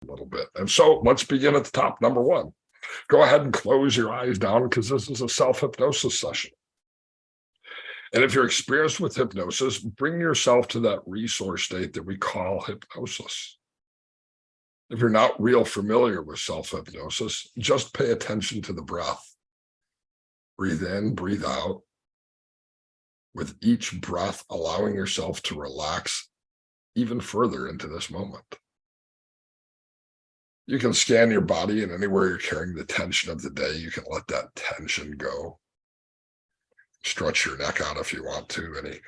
a little bit. And so let's begin at the top. Number one, go ahead and close your eyes down because this is a self-hypnosis session. And if you're experienced with hypnosis, bring yourself to that resource state that we call hypnosis. If you're not real familiar with self-hypnosis, just pay attention to the breath. Breathe in, breathe out. With each breath, allowing yourself to relax even further into this moment. You can scan your body, and anywhere you're carrying the tension of the day, you can let that tension go. Stretch your neck out if you want to, any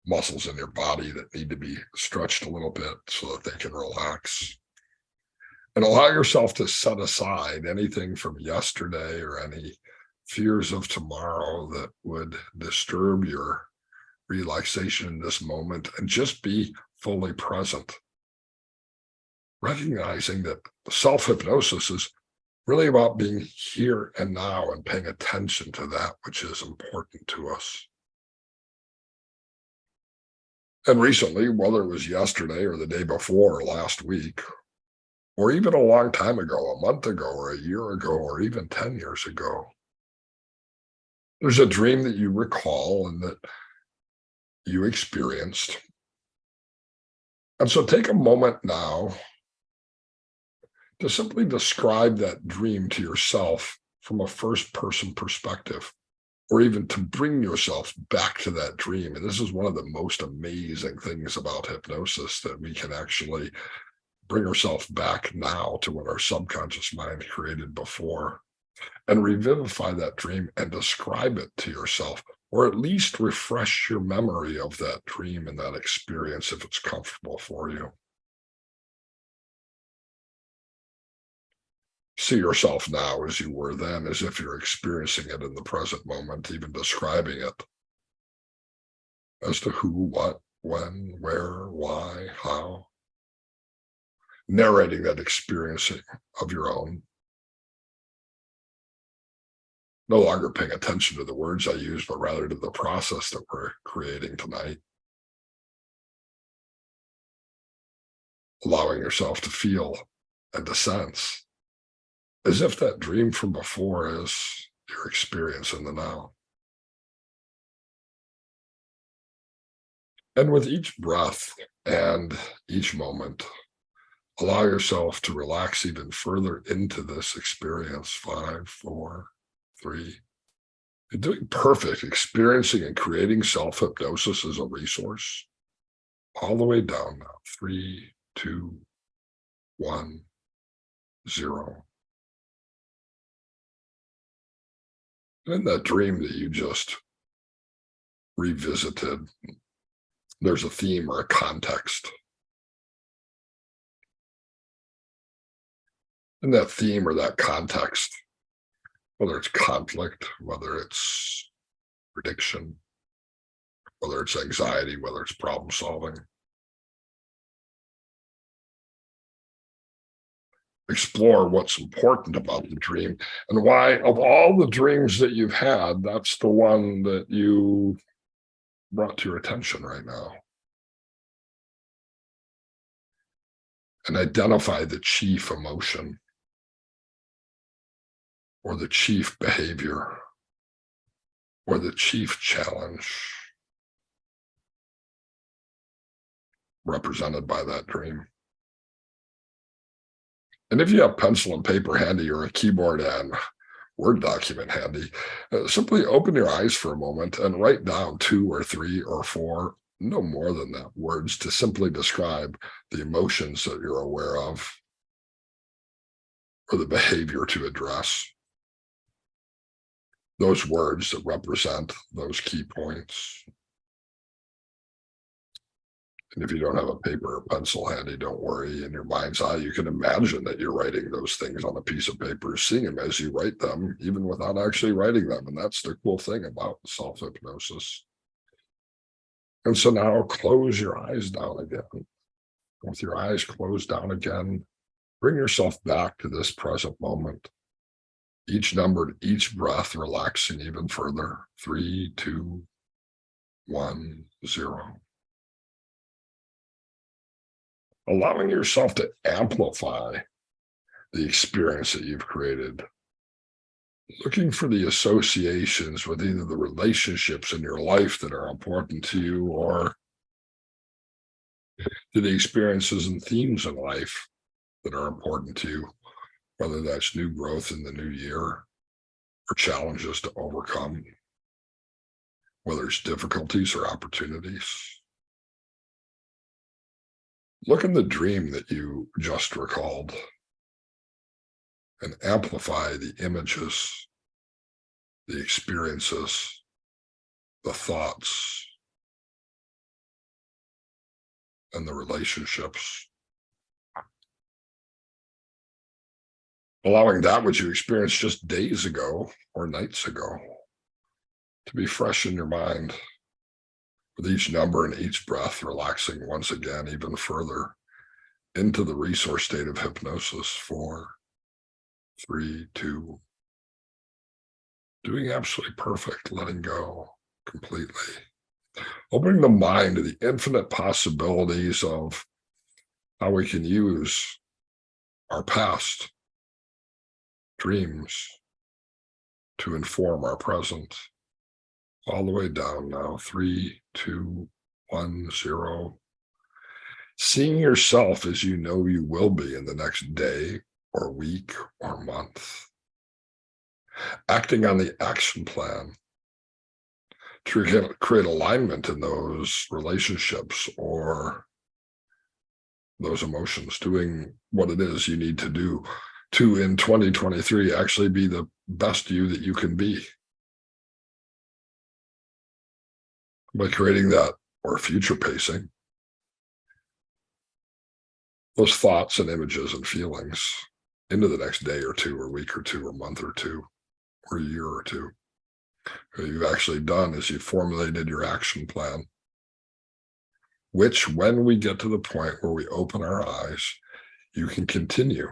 muscles in your body that need to be stretched a little bit so that they can relax. And allow yourself to set aside anything from yesterday or any fears of tomorrow that would disturb your relaxation in this moment, and just be fully present. Recognizing that self-hypnosis is really about being here and now and paying attention to that which is important to us. And recently, whether it was yesterday or the day before or last week, or even a long time ago, a month ago or a year ago, or even 10 years ago, there's a dream that you recall and that you experienced. And so take a moment now to simply describe that dream to yourself from a first-person perspective, or even to bring yourself back to that dream. And this is one of the most amazing things about hypnosis, that we can actually bring ourselves back now to what our subconscious mind created before, and revivify that dream and describe it to yourself, or at least refresh your memory of that dream and that experience if it's comfortable for you. See yourself now as you were then, as if you're experiencing it in the present moment, even describing it as to who, what, when, where, why, how. Narrating that experience of your own. No longer paying attention to the words I use, but rather to the process that we're creating tonight. Allowing yourself to feel and to sense as if that dream from before is your experience in the now. And with each breath and each moment, allow yourself to relax even further into this experience. 5, 4, 3. You're doing perfect. Experiencing and creating self-hypnosis as a resource. All the way down now. 3, 2, 1, 0. In that dream that you just revisited, there's a theme or a context. In that theme or that context, whether it's conflict, whether it's prediction, whether it's anxiety, whether it's problem solving, explore what's important about the dream and why, of all the dreams that you've had, that's the one that you brought to your attention right now. And identify the chief emotion or the chief behavior or the chief challenge represented by that dream. And if you have pencil and paper handy, or a keyboard and Word document handy, simply open your eyes for a moment and write down 2 or 3 or 4, no more than that, words to simply describe the emotions that you're aware of or the behavior to address. Those words that represent those key points. And if you don't have a paper or pencil handy, don't worry. In your mind's eye, you can imagine that you're writing those things on a piece of paper, seeing them as you write them, even without actually writing them. And that's the cool thing about self-hypnosis. And so now close your eyes down again. With your eyes closed down again, bring yourself back to this present moment. Each numbered, each breath, relaxing even further. 3, 2, 1, 0. Allowing yourself to amplify the experience that you've created. Looking for the associations with either the relationships in your life that are important to you or to the experiences and themes in life that are important to you, whether that's new growth in the new year or challenges to overcome, whether it's difficulties or opportunities. Look in the dream that you just recalled and amplify the images, the experiences, the thoughts, and the relationships. Allowing that which you experienced just days ago or nights ago to be fresh in your mind, with each number and each breath relaxing once again even further into the resource state of hypnosis. 4, 3, 2, doing absolutely perfect, letting go completely, opening the mind to the infinite possibilities of how we can use our past dreams to inform our present. All the way down now, 3, 2, 1, 0. Seeing yourself as you know you will be in the next day or week or month. Acting on the action plan to create alignment in those relationships or those emotions, doing what it is you need to do to, in 2023, actually be the best you that you can be. By creating that, or future pacing, those thoughts and images and feelings into the next day or two or week or two or month or two or a year or two. What you've actually done is you've formulated your action plan, which when we get to the point where we open our eyes, you can continue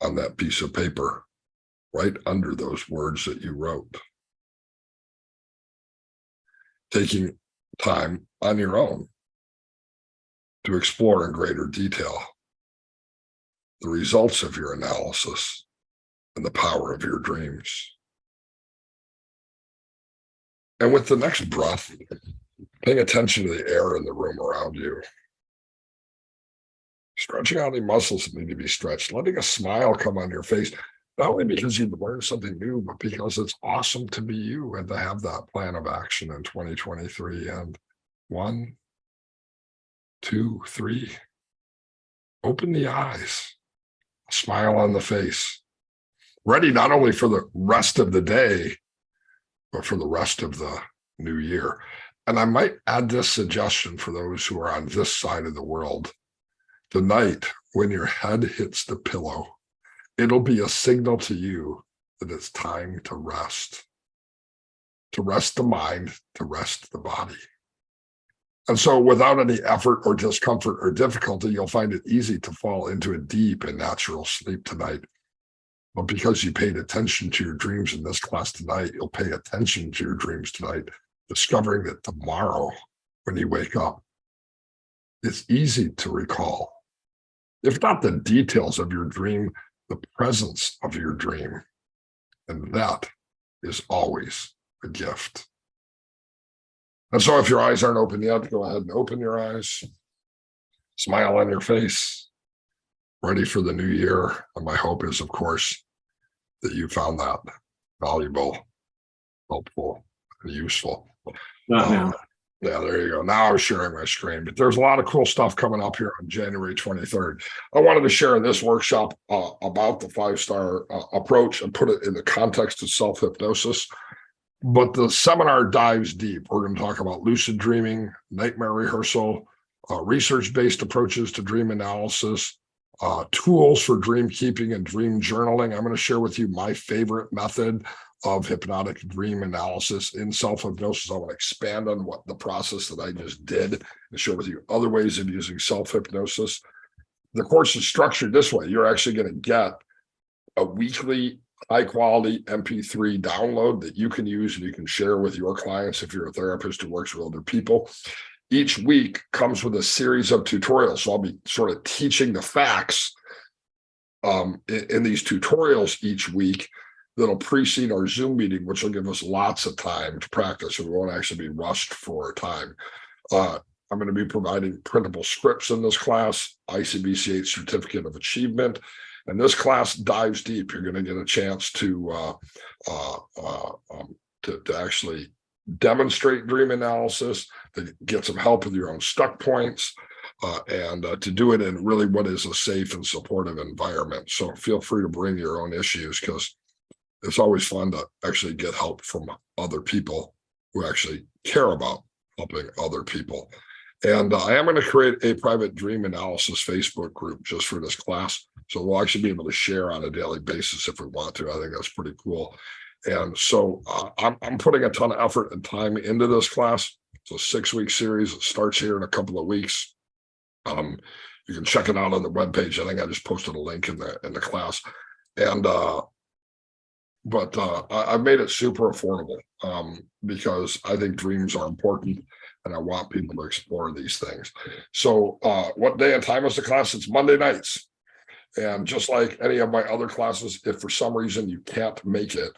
on that piece of paper right under those words that you wrote. Taking time on your own to explore in greater detail the results of your analysis and the power of your dreams. And with the next breath, paying attention to the air in the room around you, stretching out any muscles that need to be stretched, letting a smile come on your face, not only because you've learned something new, but because it's awesome to be you and to have that plan of action in 2023. And 1, 2, 3, open the eyes, smile on the face, ready not only for the rest of the day, but for the rest of the new year. And I might add this suggestion for those who are on this side of the world. Tonight, when your head hits the pillow, it'll be a signal to you that it's time to rest the mind, to rest the body. And so without any effort or discomfort or difficulty, you'll find it easy to fall into a deep and natural sleep tonight. But because you paid attention to your dreams in this class tonight, you'll pay attention to your dreams tonight, discovering that tomorrow, when you wake up, it's easy to recall, if not the details of your dream, the presence of your dream. And that is always a gift. And so if your eyes aren't open yet, go ahead and open your eyes, smile on your face, ready for the new year. And my hope is, of course, that you found that valuable, helpful, and useful. Not now. Yeah, there you go. Now I'm sharing my screen, but there's a lot of cool stuff coming up here on January 23rd. I wanted to share in this workshop about the 5-star approach and put it in the context of self-hypnosis. But the seminar dives deep. We're going to talk about lucid dreaming, nightmare rehearsal, research-based approaches to dream analysis, tools for dream keeping and dream journaling. I'm going to share with you my favorite method of hypnotic dream analysis in self-hypnosis. I want to expand on what the process that I just did and share with you other ways of using self-hypnosis. The course is structured this way. You're actually going to get a weekly high-quality MP3 download that you can use and you can share with your clients if you're a therapist who works with other people. Each week comes with a series of tutorials. So I'll be sort of teaching the facts in these tutorials each week that'll precede our Zoom meeting, which will give us lots of time to practice. So we won't actually be rushed for time. I'm going to be providing printable scripts in this class, ICBCH Certificate of Achievement. And this class dives deep. You're going to get a chance to actually demonstrate dream analysis, to get some help with your own stuck points, and to do it in really what is a safe and supportive environment. So feel free to bring your own issues, because it's always fun to actually get help from other people who actually care about helping other people. And I am going to create a private dream analysis Facebook group just for this class. So we'll actually be able to share on a daily basis if we want to. I think that's pretty cool. And so I'm putting a ton of effort and time into this class. It's a 6-week series. It starts here in a couple of weeks. You can check it out on the webpage. I think I just posted a link in the class. And I've made it super affordable because I think dreams are important, and I want people to explore these things. So what day and time is the class? It's Monday nights. And just like any of my other classes, if for some reason you can't make it,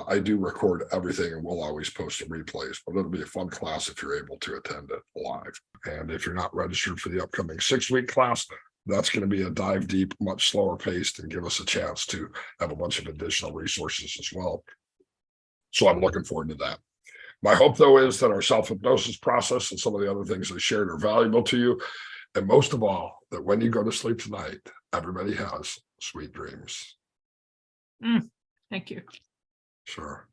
I do record everything, and we'll always post the replays. But it'll be a fun class if you're able to attend it live. And if you're not registered for the upcoming 6-week class, that's going to be a dive deep, much slower paced, and give us a chance to have a bunch of additional resources as well. So I'm looking forward to that. My hope, though, is that our self-hypnosis process and some of the other things I shared are valuable to you. And most of all, that when you go to sleep tonight, everybody has sweet dreams. Thank you. Sure.